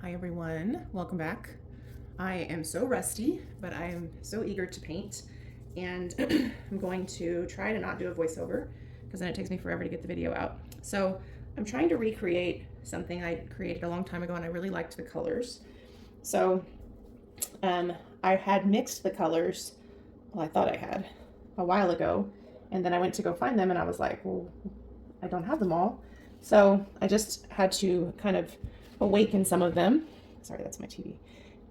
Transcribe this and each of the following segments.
Hi everyone, welcome back. I am so rusty, but I am so eager to paint, and I'm going to try to not do a voiceover because then it takes me forever to get the video out. So I'm trying to recreate something I created a long time ago and I really liked the colors. So I had mixed the colors, well I thought I had, a while ago, and then I went to go find them and I was like, well, I don't have them all. So I just had to kind of awaken some of them. Sorry, that's my TV.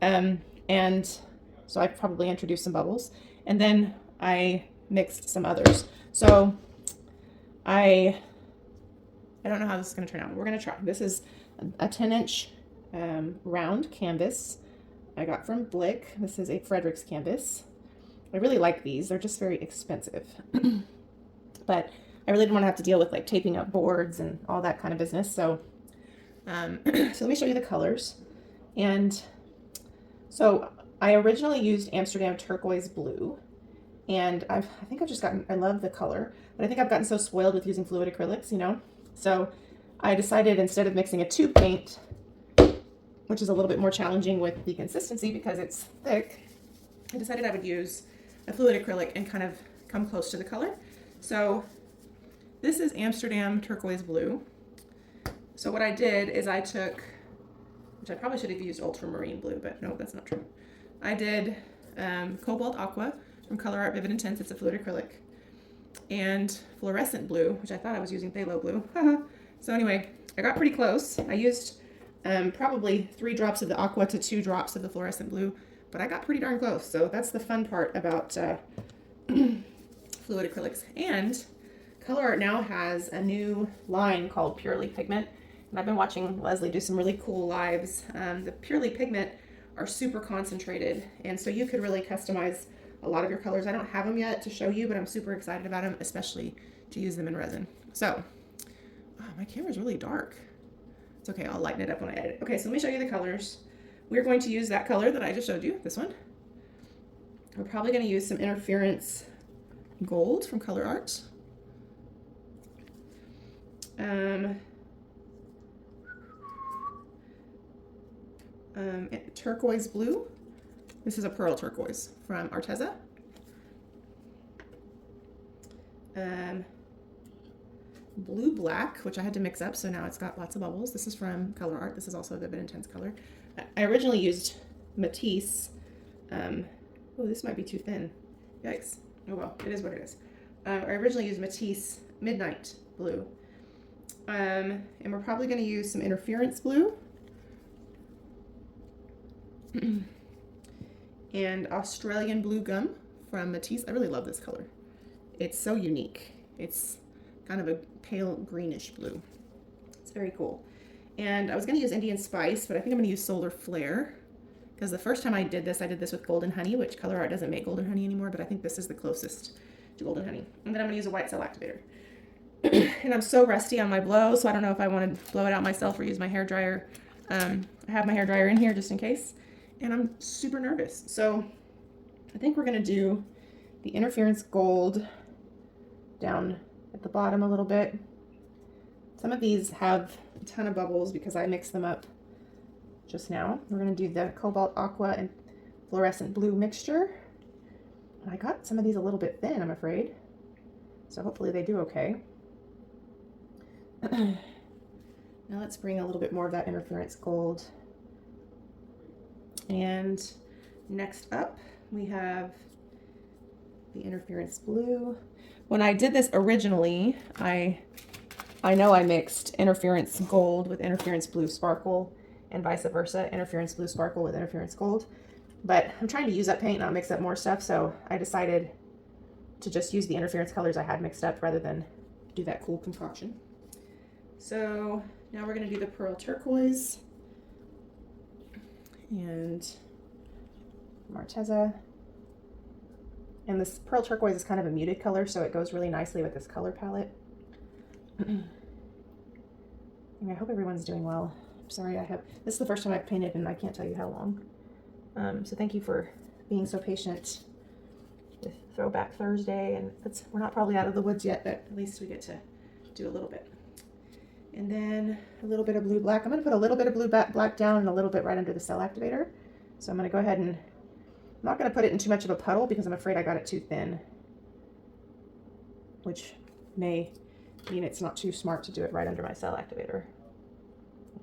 And so I probably introduced some bubbles, and then I mixed some others. So I don't know how this is going to turn out. We're going to try. This is a 10-inch round canvas I got from Blick. This is a Frederick's canvas. I really like these. They're just very expensive. But I really didn't want to have to deal with like taping up boards and all that kind of business. So so let me show you the colors. And so I originally used Amsterdam Turquoise Blue, and I think I've just gotten, I love the color, but I think I've gotten so spoiled with using fluid acrylics, you know? So I decided, instead of mixing a tube paint, which is a little bit more challenging with the consistency because it's thick, I decided I would use a fluid acrylic and kind of come close to the color. So this is Amsterdam Turquoise Blue. So what I did is I took, which I probably should have used ultramarine blue, but no, that's not true. I did Cobalt Aqua from Colourarte Vivid Intense. It's a fluid acrylic. And Fluorescent Blue, which I thought I was using phthalo blue. So anyway, I got pretty close. I used probably 3 drops of the Aqua to 2 drops of the Fluorescent Blue, but I got pretty darn close. So that's the fun part about fluid acrylics. And Colourarte now has a new line called Purely Pigment. And I've been watching Leslie do some really cool lives. The Purely Pigment are super concentrated, and so you could really customize a lot of your colors. I don't have them yet to show you, but I'm super excited about them, especially to use them in resin. So, oh, my camera's really dark. It's okay, I'll lighten it up when I edit. Okay, so let me show you the colors. We're going to use that color that I just showed you, this one. We're probably going to use some Interference Gold from Colourarte. Turquoise Blue. This is a pearl turquoise from Arteza. Blue Black, which I had to mix up, so now it's got lots of bubbles. This is from Colourarte. This is also a Vivid Intense color. I originally used Matisse. Oh, this might be too thin. Yikes. Oh well, it is what it is. I originally used Matisse Midnight Blue. And we're probably going to use some Interference Blue. And Australian Blue Gum from Matisse. I really love this color. It's so unique. It's kind of a pale greenish blue. It's very cool. And I was going to use Indian Spice, but I think I'm going to use Solar Flare, because the first time I did this with Golden Honey, which Colourarte doesn't make Golden Honey anymore, but I think this is the closest to Golden Honey. And then I'm going to use a White Cell Activator. And I'm so rusty on my blow, so I don't know if I want to blow it out myself or use my hair dryer. I have my hair dryer in here just in case. And I'm super nervous. So I think we're going to do the Interference Gold down at the bottom a little bit. Some of these have a ton of bubbles because I mixed them up just now. We're going to do the Cobalt Aqua and Fluorescent Blue mixture. I got some of these a little bit thin, I'm afraid. So hopefully they do okay. Now let's bring a little bit more of that Interference Gold. And next up, we have the Interference Blue. When I did this originally, I know I mixed Interference Gold with Interference Blue Sparkle and vice versa, Interference Blue Sparkle with Interference Gold. But I'm trying to use up paint, not mix up more stuff, so I decided to just use the interference colors I had mixed up rather than do that cool concoction. So now we're going to do the Pearl Turquoise and Arteza. And this Pearl Turquoise is kind of a muted color, so it goes really nicely with this color palette. And I hope everyone's doing well. I'm sorry, this is the first time I've painted and I can't tell you how long. So thank you for being so patient with Throwback Thursday, and we're not probably out of the woods yet, but at least we get to do a little bit. And then a little bit of blue black. I'm going to put a little bit of blue black down and a little bit right under the cell activator. So I'm going to go ahead and, I'm not going to put it in too much of a puddle because I'm afraid I got it too thin, which may mean it's not too smart to do it right under my cell activator.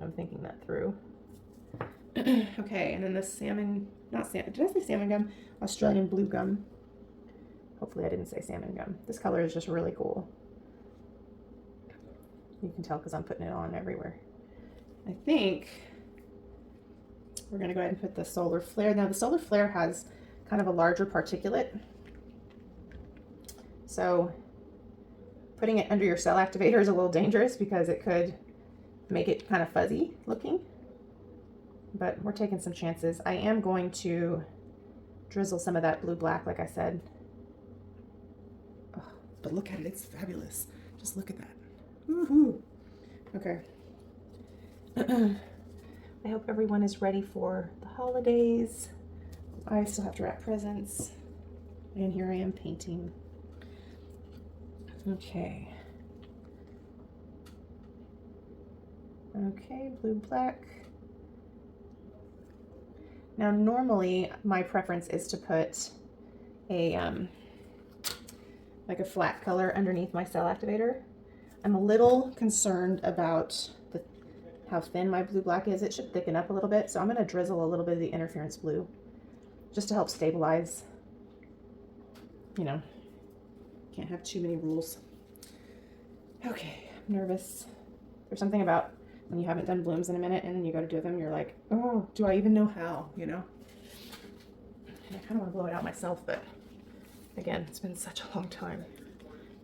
I'm thinking that through. Okay, and then the salmon, not salmon, did I say salmon gum? Australian blue gum. Hopefully I didn't say salmon gum. This color is just really cool. You can tell because I'm putting it on everywhere. I think we're going to go ahead and put the solar flare. Now the solar flare has kind of a larger particulate. So putting it under your cell activator is a little dangerous because it could make it kind of fuzzy looking. But we're taking some chances. I am going to drizzle some of that blue black, like I said. Oh, but look at it, it's fabulous. Just look at that. Woohoo! Okay. I hope everyone is ready for the holidays. I still have to wrap presents. And here I am painting. Okay. Okay, blue black. Now normally my preference is to put a like a flat color underneath my cell activator. I'm a little concerned about how thin my blue black is. It should thicken up a little bit, so I'm going to drizzle a little bit of the interference blue just to help stabilize. You know, can't have too many rules. Okay, I'm nervous. There's something about when you haven't done blooms in a minute and then you go to do them, you're like, oh, do I even know how, you know? And I kind of want to blow it out myself, but again, it's been such a long time.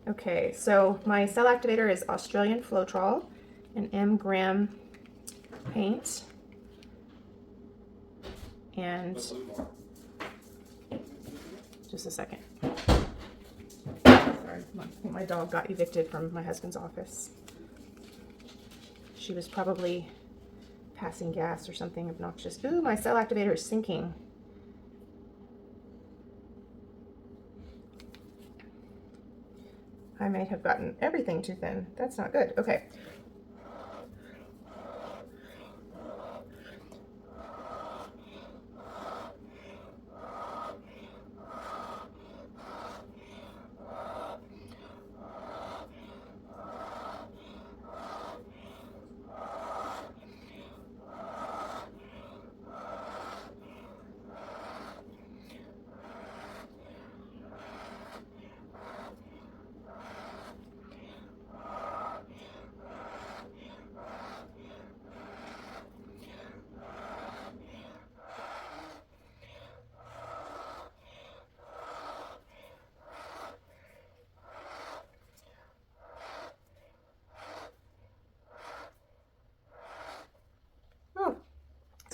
Okay, so my cell activator is Australian Floetrol, an M gram paint, and just a second. Sorry, my dog got evicted from my husband's office. She was probably passing gas or something obnoxious. Ooh, my cell activator is sinking. I may have gotten everything too thin. That's not good. Okay.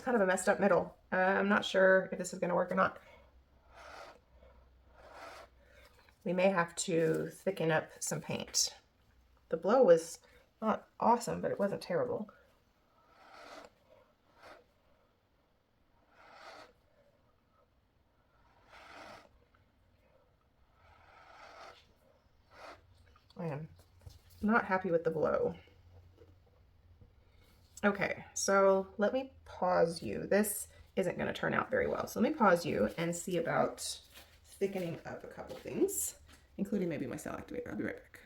Kind of a messed up middle. I'm not sure if this is going to work or not. We may have to thicken up some paint. The blow was not awesome, but it wasn't terrible. I am not happy with the blow. Okay, so let me pause you. This isn't going to turn out very well. So let me pause you and see about thickening up a couple things, including maybe my cell activator. I'll be right back.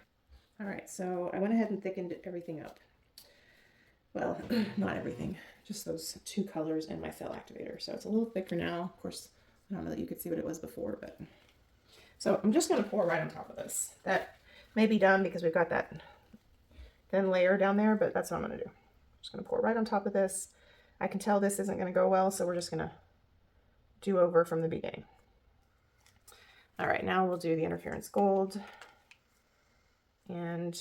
All right, so I went ahead and thickened everything up. Well, not everything, just those two colors in my cell activator. So it's a little thicker now. Of course, I don't know that you could see what it was before, but so I'm just going to pour right on top of this. That may be dumb because we've got that thin layer down there, but that's what I'm going to do. Just going to pour right on top of this. I can tell this isn't going to go well, so we're just going to do over from the beginning. All right, now we'll do the interference gold. And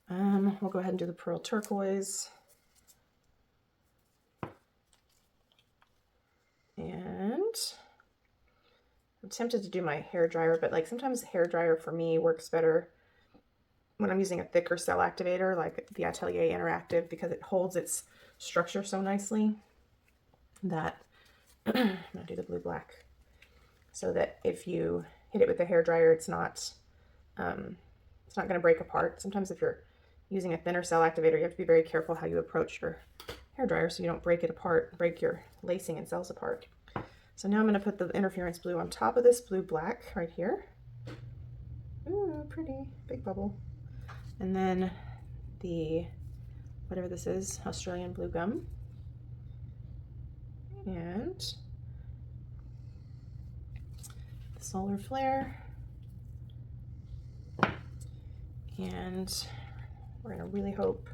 we'll go ahead and do the pearl turquoise. And I'm tempted to do my hair dryer, but like sometimes hair dryer for me works better when I'm using a thicker cell activator, like the Atelier Interactive, because it holds its structure so nicely that I'm gonna do the blue black, so that if you hit it with the hair dryer, it's not It's not going to break apart. Sometimes if you're using a thinner cell activator, you have to be very careful how you approach your hairdryer so you don't break it apart, break your lacing and cells apart. So now I'm going to put the interference blue on top of this blue black right here. Ooh, pretty big bubble. And then the, whatever this is, Australian blue gum. And the solar flare. And we're going to really hope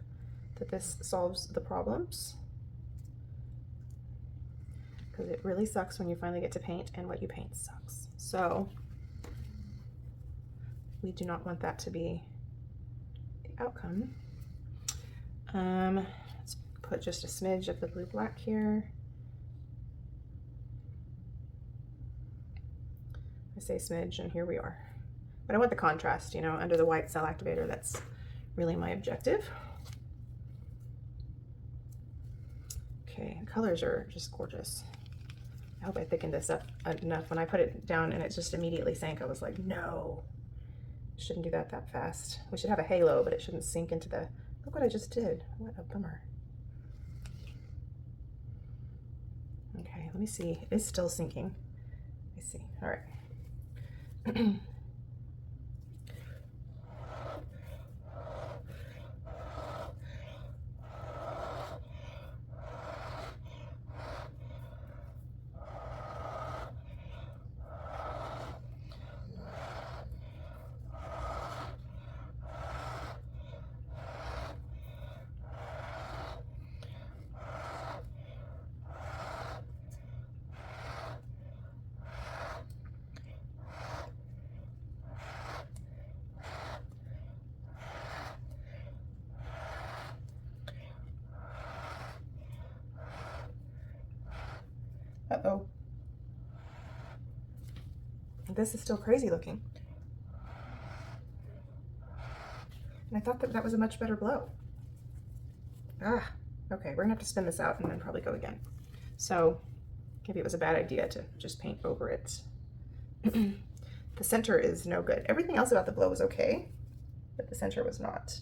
that this solves the problems, because it really sucks when you finally get to paint and what you paint sucks. So we do not want that to be the outcome. Let's put just a smidge of the blue black here. I say smidge, and here we are. But I want the contrast, you know, under the white cell activator. That's really my objective. Okay, the colors are just gorgeous. I hope I thickened this up enough. When I put it down and it just immediately sank, I was like, no, shouldn't do that fast. We should have a halo, but it shouldn't sink into the, look what I just did. What a bummer. Okay, let me see. It is still sinking. Let me see. All right. Uh-oh. This is still crazy looking. And I thought that that was a much better blow. Ah, okay, we're gonna have to spin this out and then probably go again. So maybe it was a bad idea to just paint over it. The center is no good. Everything else about the blow was okay, but the center was not.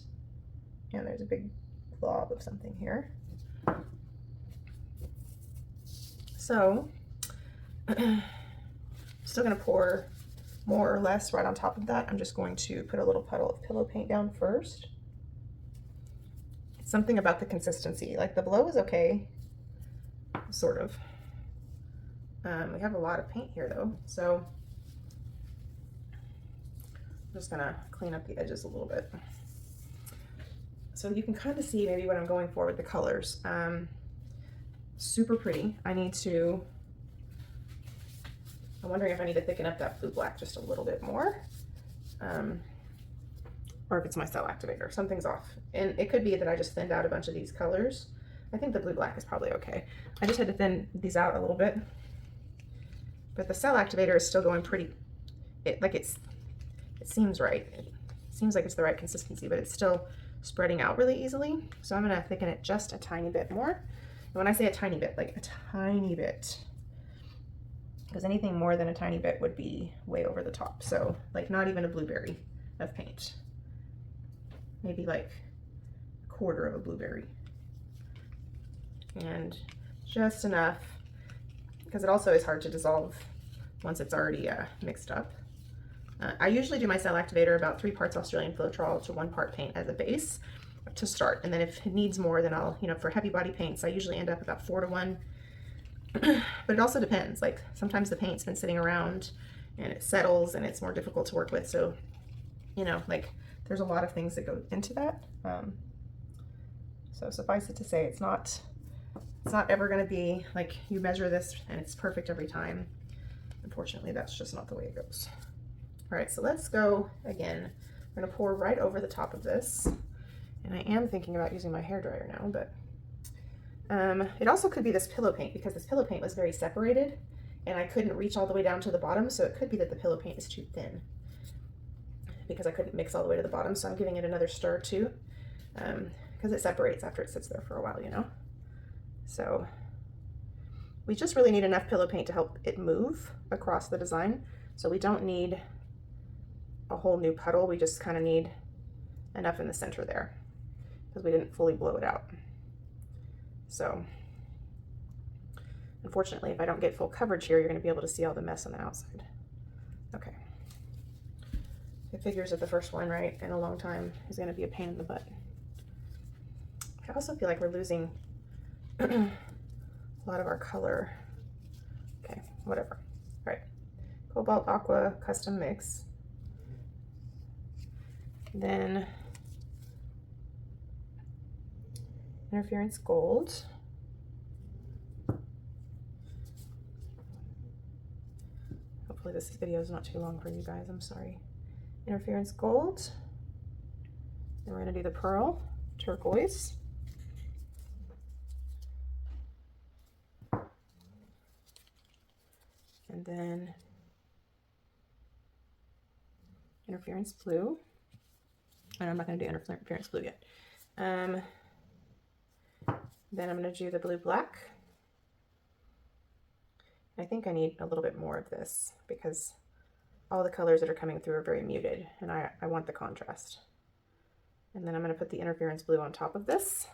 And there's a big blob of something here. So I'm still gonna pour more or less right on top of that. I'm just going to put a little puddle of pillow paint down first. It's something about the consistency. Like the blow is okay, sort of. We have a lot of paint here though, so I'm just gonna clean up the edges a little bit. So you can kind of see maybe what I'm going for with the colors. Super pretty. I'm wondering if I need to thicken up that blue black just a little bit more, or if it's my cell activator. Something's off, and it could be that I just thinned out a bunch of these colors. I think the blue black is probably okay. I just had to thin these out a little bit, but the cell activator is still going pretty. It seems right. It seems like it's the right consistency, but it's still spreading out really easily. So I'm gonna thicken it just a tiny bit more. And when I say a tiny bit, like a tiny bit, because anything more than a tiny bit would be way over the top. So like not even a blueberry of paint. Maybe like a quarter of a blueberry. And just enough, because it also is hard to dissolve once it's already mixed up. I usually do my cell activator about 3 parts Australian Floetrol to 1 part paint as a base to start. And then if it needs more, then I'll, for heavy body paints, I usually end up about 4 to 1. But it also depends. Like sometimes the paint's been sitting around and it settles and it's more difficult to work with. So, like there's a lot of things that go into that. So suffice it to say, it's not ever going to be like you measure this and it's perfect every time. Unfortunately, that's just not the way it goes. All right, so let's go again. I'm going to pour right over the top of this. And I am thinking about using my hairdryer now, but it also could be this pillow paint, because this pillow paint was very separated and I couldn't reach all the way down to the bottom. So it could be that the pillow paint is too thin because I couldn't mix all the way to the bottom. So I'm giving it another stir too, because it separates after it sits there for a while, So we just really need enough pillow paint to help it move across the design. So we don't need a whole new puddle. We just kind of need enough in the center there because we didn't fully blow it out. So unfortunately, if I don't get full coverage here, you're going to be able to see all the mess on the outside. Okay. It figures that the first one, right, in a long time is going to be a pain in the butt. I also feel like we're losing a lot of our color. Okay, whatever. All right. Cobalt Aqua custom mix. Then interference gold. Hopefully this video is not too long for you guys. I'm sorry. Interference gold. Then we're going to do the pearl turquoise. And then interference blue. And I'm not going to do interference blue yet. Then I'm going to do the blue black. I think I need a little bit more of this because all the colors that are coming through are very muted and I want the contrast. And then I'm going to put the interference blue on top of this.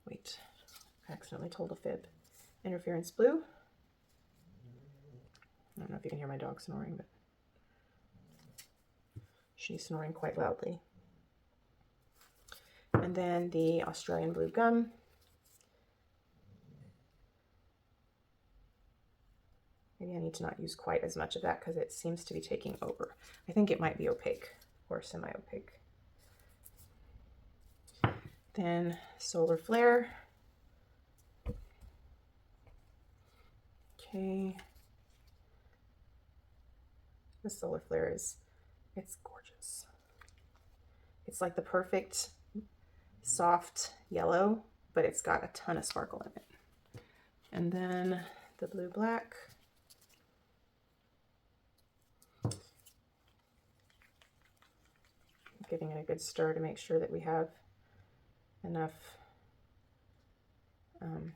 Wait, I accidentally told a fib. Interference blue. I don't know if you can hear my dog snoring, but she's snoring quite loudly. And then the Australian blue gum. Maybe I need to not use quite as much of that because it seems to be taking over. I think it might be opaque or semi-opaque. Then solar flare. Okay. The solar flare it's gorgeous. It's like the perfect soft yellow, but it's got a ton of sparkle in it. And then the blue black. Giving it a good stir to make sure that we have enough, that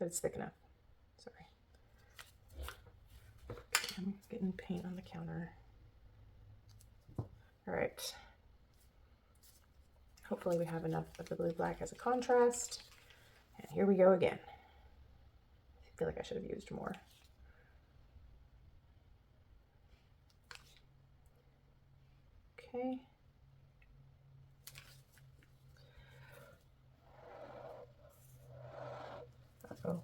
it's thick enough. Sorry. Okay, I'm getting paint on the counter. All right. Hopefully we have enough of the blue black as a contrast. And here we go again. I feel like I should have used more. Okay. Uh-oh.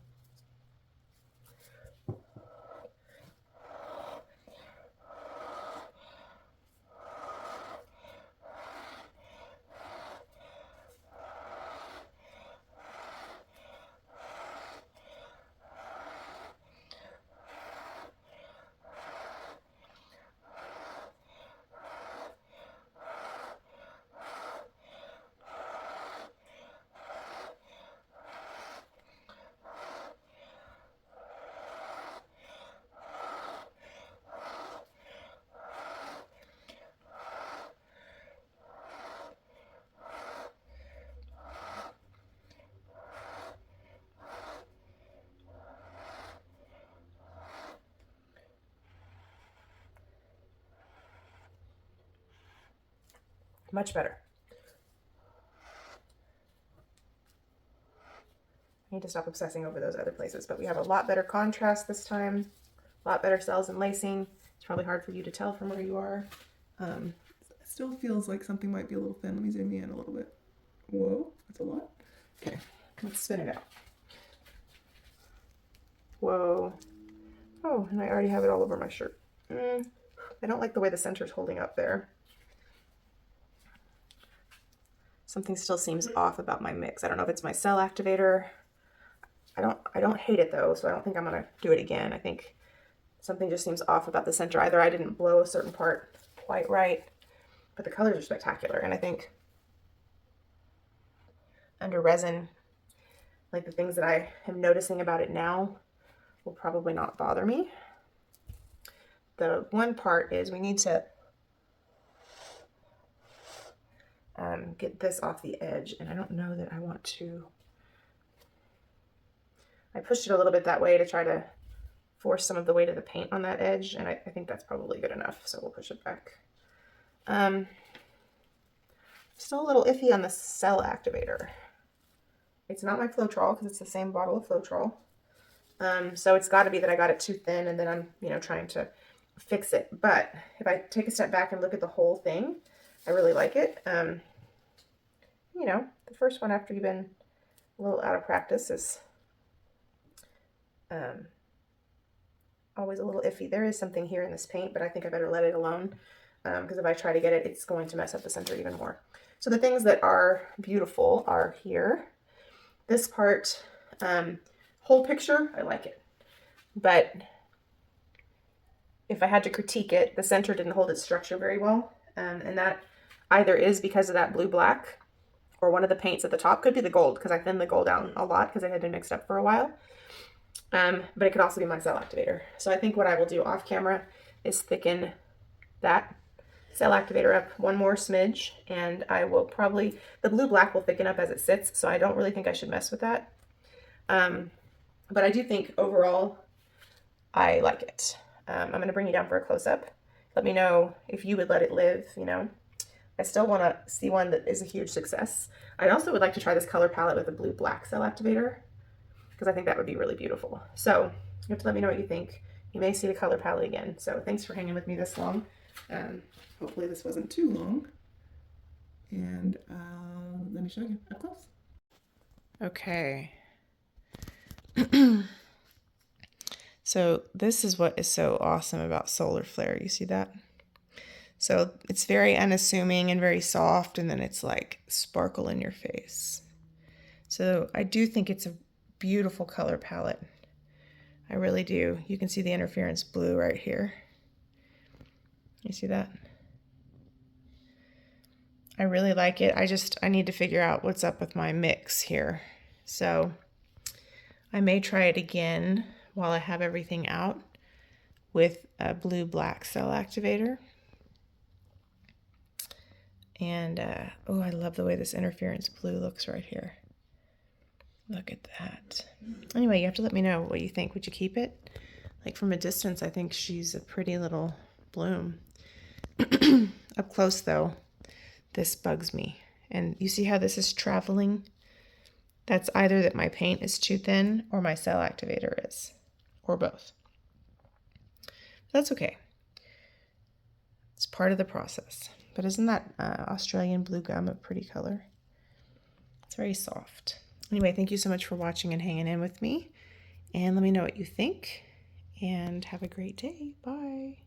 Much better. I need to stop obsessing over those other places, but we have a lot better contrast this time, a lot better cells and lacing. It's probably hard for you to tell from where you are. It still feels like something might be a little thin. Let me zoom in a little bit. Whoa, that's a lot. Okay, let's spin it out. Whoa. Oh, and I already have it all over my shirt. I don't like the way the center's holding up there. Something still seems off about my mix. I don't know if it's my cell activator. I don't hate it though, so I don't think I'm gonna do it again. I think something just seems off about the center. Either I didn't blow a certain part quite right, but the colors are spectacular. And I think under resin, like the things that I am noticing about it now will probably not bother me. The one part is we need to get this off the edge, and I don't know that I want to I pushed it a little bit that way to try to force some of the weight of the paint on that edge, and I think that's probably good enough, so we'll push it back. Still a little iffy on the cell activator. It's not my Floetrol because it's the same bottle of Floetrol. So it's got to be that I got it too thin and then I'm, you know, trying to fix it. But if I take a step back and look at the whole thing, I really like it. You know, the first one after you've been a little out of practice is always a little iffy. There is something here in this paint, but I think I better let it alone because if I try to get it, it's going to mess up the center even more. So the things that are beautiful are here. This part, whole picture, I like it. But if I had to critique it, the center didn't hold its structure very well. And that either is because of that blue-black or one of the paints at the top. Could be the gold because I thinned the gold down a lot because it had been mixed up for a while. But it could also be my cell activator. So I think what I will do off camera is thicken that cell activator up one more smidge, and I will probably, the blue-black will thicken up as it sits, so I don't really think I should mess with that. But I do think overall I like it. I'm going to bring you down for a close-up. Let me know if you would let it live, you know. I still want to see one that is a huge success. I also would like to try this color palette with a blue-black cell activator because I think that would be really beautiful. So you have to let me know what you think. You may see the color palette again. So thanks for hanging with me this long. Hopefully this wasn't too long. And let me show you up close. Okay. So this is what is so awesome about solar flare. You see that? So it's very unassuming and very soft, and then it's like sparkle in your face. So I do think it's a beautiful color palette. I really do. You can see the interference blue right here. You see that? I really like it. I need to figure out what's up with my mix here. So I may try it again while I have everything out with a blue-black cell activator. And, oh, I love the way this interference blue looks right here. Look at that. Anyway, you have to let me know what you think. Would you keep it? Like from a distance, I think she's a pretty little bloom. Up close though, this bugs me. And you see how this is traveling? That's either that my paint is too thin or my cell activator is, or both. That's okay. It's part of the process. But isn't that Australian blue gum a pretty color? It's very soft. Anyway, thank you so much for watching and hanging in with me. And let me know what you think. And have a great day. Bye.